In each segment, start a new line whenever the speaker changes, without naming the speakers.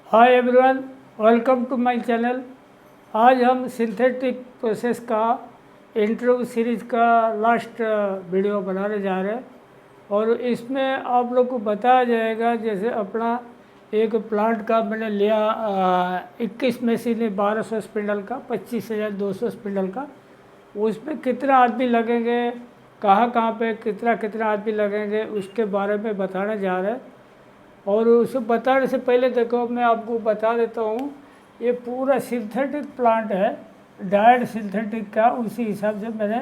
Hi everyone, welcome to my channel. आज हम synthetic process का इंट्रो सीरीज़ का लास्ट वीडियो बनाने जा रहे हैं और इसमें आप लोग को बताया जाएगा जैसे अपना एक प्लांट का मैंने लिया 21 मशीन है 1200 स्पिंडल का 25,200 स्पिंडल का। उसमें कितना आदमी लगेंगे, कहाँ कहाँ पे कितना आदमी लगेंगे उसके बारे में बताने जा रहे हैं। और उसे बताने से पहले देखो मैं आपको बता देता हूँ, ये पूरा सिंथेटिक प्लांट है, डायड सिंथेटिक का, उसी हिसाब से मैंने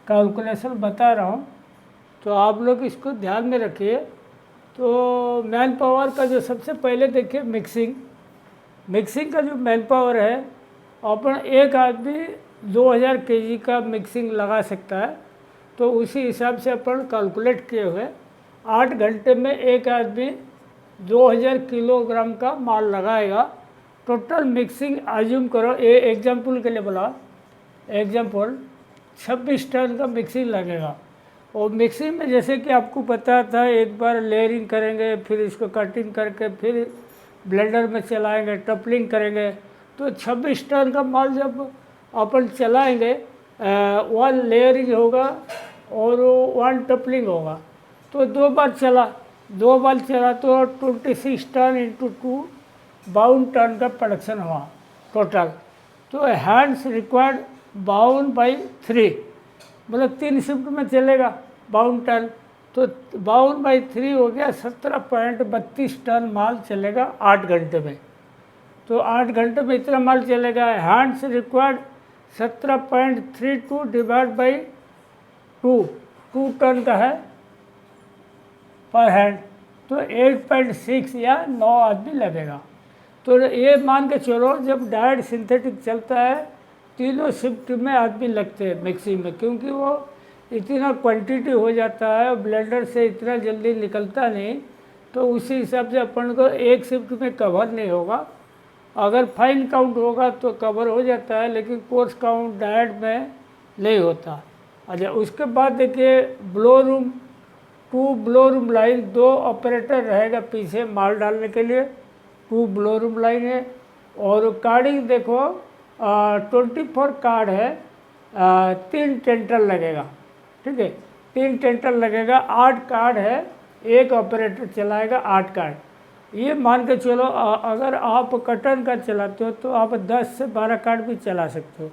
कैलकुलेशन बता रहा हूँ, तो आप लोग इसको ध्यान में रखिए। तो मैन पावर का जो सबसे पहले देखिए मिक्सिंग का जो मैन पावर है, अपन एक आदमी 2000 केजी का मिक्सिंग लगा सकता है। तो उसी हिसाब से अपन कैलकुलेट किए हुए 8 घंटे में एक आदमी 2000 किलोग्राम का माल लगाएगा। टोटल मिक्सिंग आज्यूम करो, ये एग्जाम्पल के लिए बोला, एग्जाम्पल 26 टन का मिक्सिंग लगेगा। और मिक्सिंग में जैसे कि आपको पता था, एक बार लेयरिंग करेंगे, फिर इसको कटिंग करके फिर ब्लेंडर में चलाएंगे, टपलिंग करेंगे। तो 26 टन का माल जब अपन चलाएंगे, 1 लेयरिंग होगा और 1 टपलिंग होगा, तो 2 बार चला तो 26 टन इंटू 2 52 टन का प्रोडक्शन हुआ टोटल। तो हैंड्स रिक्वायर्ड 52/3, मतलब 3 शिफ्ट में चलेगा 52 टन। तो 52/3 हो गया 17.32 टन माल चलेगा 8 घंटे में। तो 8 घंटे में इतना माल चलेगा। Hands required 17.32 divide by 2 ton का है पर हैंड, तो 8.6 या 9 आदमी लगेगा। तो ये मान के चलो, जब डायड सिंथेटिक चलता है तीनों शिफ्ट में आदमी लगते हैं मिक्सिंग में, क्योंकि वो इतना क्वांटिटी हो जाता है, ब्लेंडर से इतना जल्दी निकलता नहीं। तो उसी हिसाब से अपन को एक शिफ्ट में कवर नहीं होगा। अगर फाइन काउंट होगा तो कवर हो जाता है, लेकिन कोर्स काउंट डायड में नहीं होता। अच्छा, उसके बाद देखिए blow room, 2 blow room line, 2 operator रहेगा पीछे माल डालने के लिए, 2 ब्लो रूम लाइन है। और कार्डिंग देखो 24 कार्ड है, 3 टेंटर लगेगा, ठीक है, 3 टेंटर लगेगा, 8 कार्ड है, एक ऑपरेटर चलाएगा 8 कार्ड। ये मान के चलो अगर आप कटन का चलाते हो तो आप 10 से 12 कार्ड भी चला सकते हो,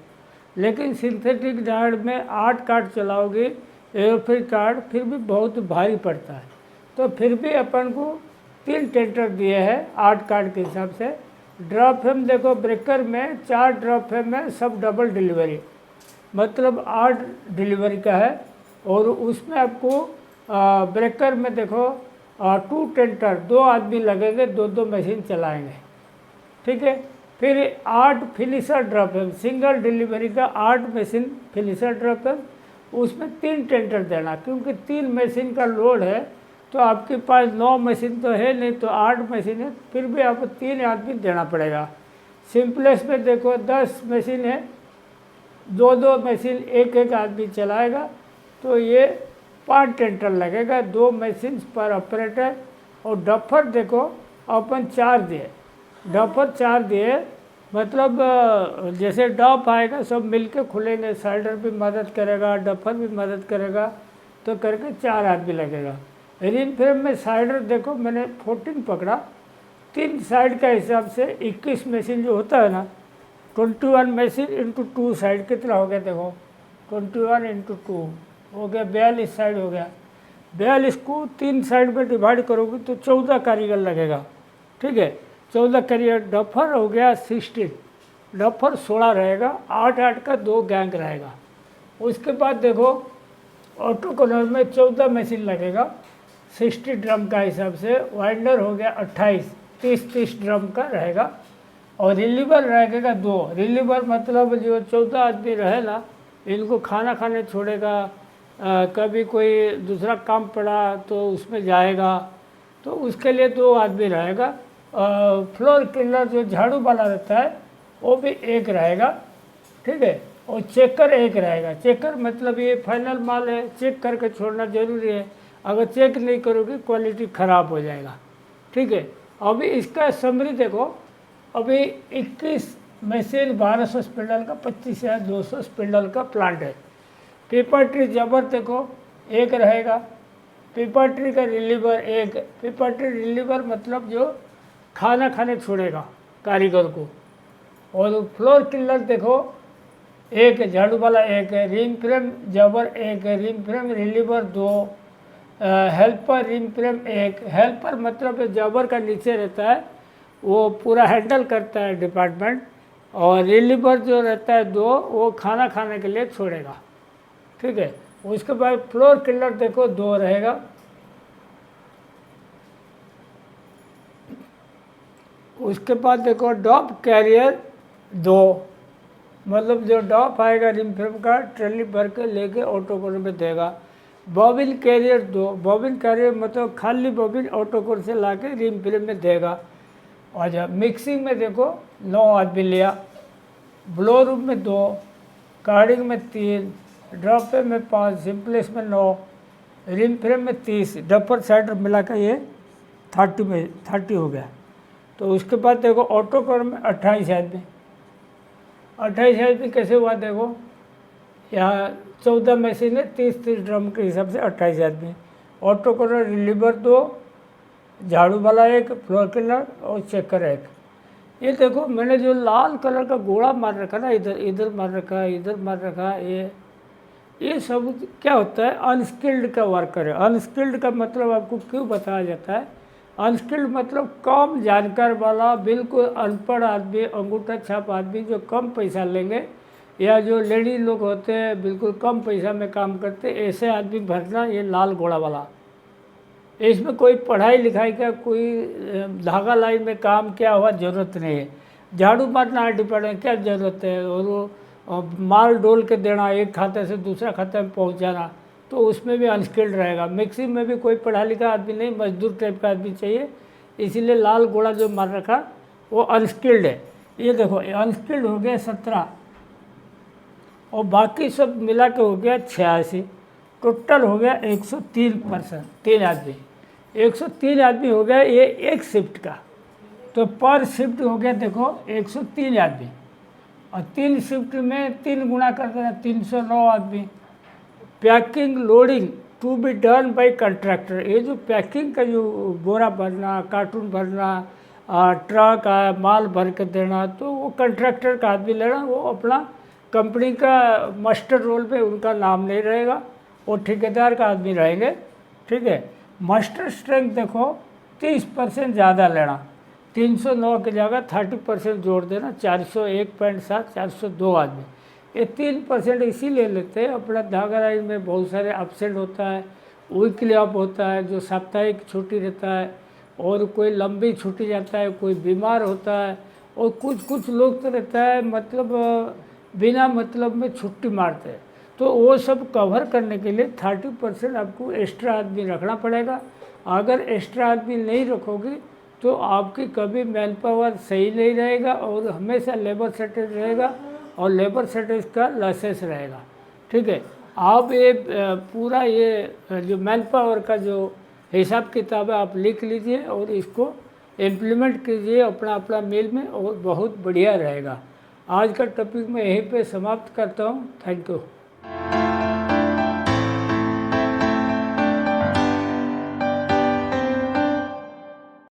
लेकिन सिंथेटिक डायड में 8 कार्ड चलाओगे एरोफिल कार्ड, फिर भी बहुत भारी पड़ता है। तो फिर भी अपन को 3 टेंटर दिए हैं 8 कार्ड के हिसाब से। ड्रॉप फ्रेम देखो, ब्रेकर में 4 ड्रॉप फ्रेम में सब डबल डिलीवरी, मतलब 8 डिलीवरी का है। और उसमें आपको ब्रेकर में देखो 2 टेंटर, 2 आदमी लगेंगे, 2 मशीन चलाएंगे, ठीक है। फिर 8 finisher drop frame, single delivery का 8 मशीन फिनिशर ड्रॉप फ्रेम, उसमें 3 टेंटर देना, क्योंकि 3 मशीन का लोड है। तो आपके पास 9 मशीन तो है नहीं, तो 8 मशीन है, फिर भी आपको 3 आदमी देना पड़ेगा। सिंपलेस्ट में देखो 10 मशीन है, 2 मशीन एक आदमी चलाएगा, तो ये 5 टेंटर लगेगा, 2 मशीन पर ऑपरेटर। और डफर देखो अपन 4 दिए, मतलब जैसे डॉप आएगा सब मिलके खुलेंगे, साइडर भी मदद करेगा, डफर भी मदद करेगा, तो करके 4 आदमी लगेगा। रिन फ्रेम में साइडर देखो मैंने 14 पकड़ा, 3 साइड का हिसाब से 21 मशीन जो होता है ना, 21 मशीन इंटू 2 साइड कितना हो गया देखो, 21 इंटू 2 हो गया 42 साइड हो गया। 42 को 3 साइड में डिवाइड करोगे तो 14 कारीगर लगेगा, ठीक है, 14 कारीगर। डफर हो गया 16, डफर 16 रहेगा, 8 का 2 गैंग रहेगा। उसके बाद देखो ऑटो कॉर्नर में 14 मशीन लगेगा 60 ड्रम का हिसाब से। वाइंडर हो गया 28, 30 ड्रम का रहेगा। और रिलीवर रहेगा 2, रिलीवर मतलब जो 14 आदमी रहे ना, इनको खाना खाने छोड़ेगा, कभी कोई दूसरा काम पड़ा तो उसमें जाएगा, तो उसके लिए 2 आदमी रहेगा। फ्लोर क्लीनर जो झाड़ू वाला रहता है वो भी 1 रहेगा, ठीक है। और चेकर 1 रहेगा। चेकर मतलब ये फाइनल माल है, चेक करके छोड़ना ज़रूरी है, अगर चेक नहीं करोगे क्वालिटी ख़राब हो जाएगा, ठीक है। अभी इसका समरी देखो, अभी 21 मशीन 1200 स्पिंडल का, 25,200 स्पिंडल का प्लांट है। पेपर ट्री जबर देखो एक रहेगा, पेपर ट्री का रिलीवर एक, पेपर ट्री रिलीवर मतलब जो खाना खाने छोड़ेगा कारीगर को। और फ्लोर किलर देखो एक, झाड़ू वाला एक है, रिम फ्रेम जबर एक है, रिम फ्रेम रिलीवर दो, हेल्पर रिम फ्रेम एक। हेल्पर मतलब जबर का नीचे रहता है, वो पूरा हैंडल करता है डिपार्टमेंट, और रिलीवर जो रहता है दो, वो खाना खाने के लिए छोड़ेगा, ठीक है। उसके बाद फ्लोर किलर देखो दो रहेगा, उसके बाद देखो डॉप कैरियर दो, मतलब जो डॉप आएगा रिम फ्रेम का ट्रॉली भर के लेके ऑटो कोर में देगा। बॉबिन कैरियर दो, बॉबिन कैरियर मतलब खाली बॉबिन ऑटो कोर से ला के रिम फ्रेम में देगा। और जब मिक्सिंग में देखो 9 आदमी लिया, ब्लो रूम में 2, कार्डिंग में 3, ड्रॉप में 5, सिंपलेस में 9, रिम फ्रेम में 30, डपर साइडर मिला कर ये 30 हो गया। तो उसके बाद देखो ऑटो कोर में 28 आदमी, 28 आदमी कैसे हुआ देखो, यहाँ 14 मशीन है, 30 ड्रम के हिसाब से 28 आदमी। ऑटो कोर रिलीवर 2, झाड़ू वाला एक, फ्लोर किलर और चेकर एक। ये देखो मैंने जो लाल कलर का गोला मार रखा ना, इधर इधर मार रखा, इधर मार रखा, ये सब क्या होता है, अनस्किल्ड का वर्कर है। अनस्किल्ड का मतलब आपको क्यों बताया जाता है, अनस्किल्ड मतलब कम जानकार वाला, बिल्कुल अनपढ़ आदमी, अंगूठा छाप आदमी जो कम पैसा लेंगे, या जो लेडी लोग होते हैं बिल्कुल कम पैसा में काम करते, ऐसे आदमी भरना ये लाल घोड़ा वाला। इसमें कोई पढ़ाई लिखाई का, कोई धागा लाइन में काम किया हुआ ज़रूरत नहीं है। झाड़ू मारना है डिपार्टमेंट, क्या ज़रूरत है, और वो माल डोल के देना, एक खाते से दूसरा खाते में पहुंचाना, तो उसमें भी अनस्किल्ड रहेगा। मिक्सिंग में भी कोई पढ़ा लिखा आदमी नहीं, मजदूर टाइप का आदमी चाहिए, इसीलिए लाल घोड़ा जो मार रखा वो अनस्किल्ड है। ये देखो अनस्किल्ड हो गया 17, और बाकी सब मिला के हो गया 86, टोटल हो गया 103%, 3 आदमी, 103 आदमी हो गया ये एक शिफ्ट का। तो पर शिफ्ट हो गया देखो 103 आदमी, और 3 शिफ्ट में 3 गुना कर देना, 309 आदमी। Packing loading to be done by contractor, ये जो पैकिंग का जो बोरा भरना, कार्टून भरना, ट्रक माल भर के देना, तो वो कंट्रैक्टर का आदमी लेना, वो अपना कंपनी का मास्टर रोल पे उनका नाम नहीं रहेगा, वो ठेकेदार का आदमी रहेंगे, ठीक है। मास्टर स्ट्रेंथ देखो 30% ज़्यादा लेना, 309 की जगह 30% जोड़ देना, 401.7, 402 आदमी। ये 3% इसीलिए लेते हैं, अपना धागा लाइन में बहुत सारे अपसेंट होता है, वीकली ऑफ होता है, जो साप्ताहिक छुट्टी रहता है, और कोई लंबी छुट्टी जाता है, कोई बीमार होता है, और कुछ लोग तो रहता है मतलब बिना मतलब में छुट्टी मारते हैं। तो वो सब कवर करने के लिए 30% आपको एक्स्ट्रा आदमी रखना पड़ेगा। अगर एक्स्ट्रा आदमी नहीं रखोगे तो आपकी कभी मैन पावर सही नहीं रहेगा, और हमेशा लेबर शॉर्टेज रहेगा, और लेबर शॉर्टेज का लाइसेंस रहेगा, ठीक है। आप ये पूरा ये जो मैन पावर का जो हिसाब किताब है आप लिख लीजिए, और इसको इम्प्लीमेंट कीजिए अपना अपना मिल में, और बहुत बढ़िया रहेगा। आज का टॉपिक मैं यहीं पे समाप्त करता हूँ। Thank you.